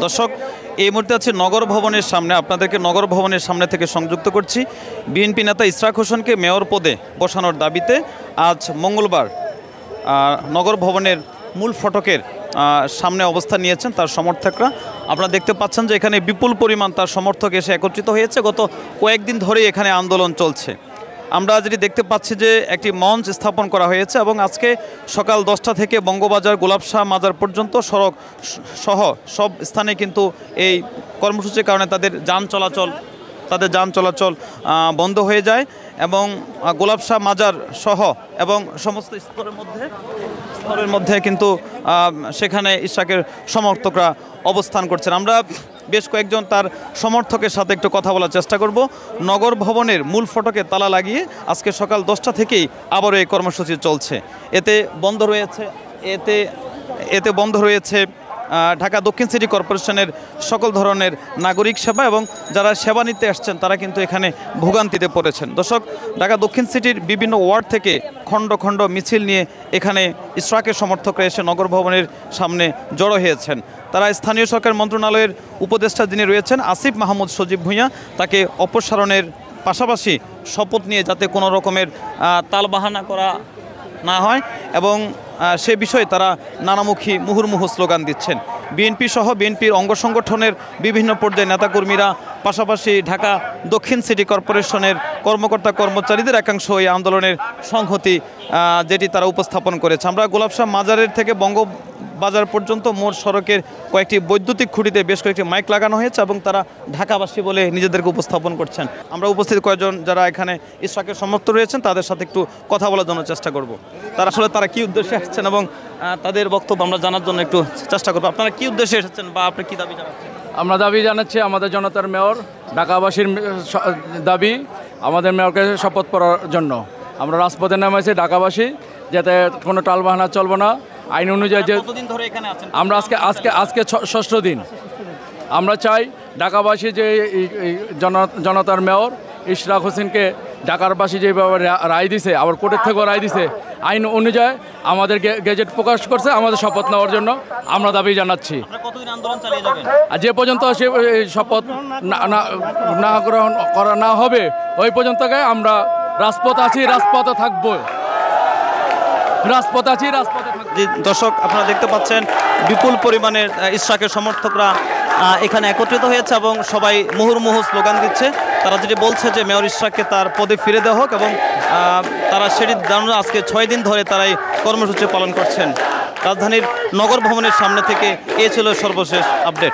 দর্শক, এই মুহূর্তে আছে নগর ভবনের সামনে, আপনাদেরকে নগর ভবনের সামনে থেকে সংযুক্ত করছি। বিএনপি নেতা ইশরাক হোসেনকে মেয়র পদে বসানোর দাবিতে আজ মঙ্গলবার নগর ভবনের মূল ফটকের সামনে অবস্থান নিয়েছেন তার সমর্থকরা। আপনারা দেখতে পাচ্ছেন যে এখানে বিপুল পরিমাণ তার সমর্থক এসে একত্রিত হয়েছে। গত কয়েকদিন ধরেই এখানে আন্দোলন চলছে। আমরা যেটি দেখতে পাচ্ছি যে একটি মঞ্চ স্থাপন করা হয়েছে এবং আজকে সকাল 10টা থেকে বঙ্গবাজার গোলাপশাহ মাজার পর্যন্ত সড়ক সহ সব স্থানে কিন্তু এই কর্মসূচির কারণে তাদের যান চলাচল বন্ধ হয়ে যায় এবং গোলাপশাহ মাজার সহ এবং সমস্ত স্তরের মধ্যে কিন্তু সেখানে ইশরাকের সমর্থকরা অবস্থান করছেন। আমরা বেশ কয়েকজন তার সমর্থকের সাথে একটু কথা বলার চেষ্টা করব। নগর ভবনের মূল ফটকে তালা লাগিয়ে আজকে সকাল 10টা থেকেই আবারও এই কর্মসূচি চলছে। এতে বন্ধ রয়েছে ঢাকা দক্ষিণ সিটি কর্পোরেশনের সকল ধরনের নাগরিক সেবা এবং যারা সেবা নিতে আসছেন তারা কিন্তু এখানে ভোগান্তিতে পড়েছেন। দর্শক, ঢাকা দক্ষিণ সিটির বিভিন্ন ওয়ার্ড থেকে খণ্ড খণ্ড মিছিল নিয়ে এখানে ইশরাকের সমর্থকরা এসে নগর ভবনের সামনে জড়ো হয়েছেন। তারা স্থানীয় সরকার মন্ত্রণালয়ের উপদেষ্টা যিনি রয়েছেন আসিফ মাহমুদ সজীব ভূঁইয়া, তাকে অপসারণের পাশাপাশি শপথ নিয়ে যাতে কোনো রকমের তালবাহানা করা না হয় এবং সে বিষয়ে তারা নানামুখী মুহুর্মুহু স্লোগান দিচ্ছেন। বিএনপি সহ বিএনপির অঙ্গ সংগঠনের বিভিন্ন পর্যায়ে নেতাকর্মীরা, পাশাপাশি ঢাকা দক্ষিণ সিটি কর্পোরেশনের কর্মকর্তা কর্মচারীদের একাংশ এই আন্দোলনের সংহতি যেটি তারা উপস্থাপন করেছে। আমরা গোলাপশাহ মাজারের থেকে বঙ্গবাজার পর্যন্ত মোট সড়কের কয়েকটি বৈদ্যুতিক খুঁটিতে বেশ কয়েকটি মাইক লাগানো হয়েছে এবং তারা ঢাকাবাসী বলে নিজেদেরকে উপস্থাপন করছেন। আমরা উপস্থিত কয়েকজন যারা এখানে ইশরাকের সমর্থক রয়েছেন তাদের সাথে একটু কথা বলার জন্য চেষ্টা করব। তারা কী উদ্দেশ্যে আসছেন এবং তাদের বক্তব্য আমরা জানার জন্য একটু চেষ্টা করবো। আপনারা কী উদ্দেশ্যে এসেছেন বা আপনি কী দাবি জানাচ্ছেন? আমরা দাবি জানাচ্ছি আমাদের জনতার মেয়র, ঢাকাবাসীর দাবি আমাদের মেয়রকে শপথ করার জন্য আমরা রাজপথে নেমেছি। ঢাকাবাসী যাতে কোনো টালবাহানা চলবে না, আইন অনুযায়ী যে আমরা আজকে 6ষ্ঠ দিন। আমরা চাই ঢাকাবাসী যে জনতার মেয়র ইশরাক হোসেনকে ঢাকারবাসী যেভাবে রায় দিছে, আবার কোর্টের থেকেও রায় দিছে, আইন অনুযায়ী আমাদের গেজেট প্রকাশ করছে আমাদের শপথ নেওয়ার জন্য আমরা দাবি জানাচ্ছি। আর যে পর্যন্ত সে শপথ না গ্রহণ করা না হবে ওই পর্যন্ত আমরা রাজপথে আছি, রাজপথে থাকবো, রাজপথে আছি, রাজপথে থাকবো। দর্শক, আপনারা দেখতে পাচ্ছেন বিপুল পরিমাণের ইশরাকের সমর্থকরা এখানে একত্রিত হয়েছে এবং সবাই মুহুর্মুহু স্লোগান দিচ্ছে। তারা যেটি বলছে যে মেয়র ইশরাককে তার পদে ফিরে দেওয়া হোক এবং তারা সেটি জানানো আজকে 6 দিন ধরে তারা এই কর্মসূচি পালন করছেন। রাজধানীর নগর ভবনের সামনে থেকে এ ছিল সর্বশেষ আপডেট।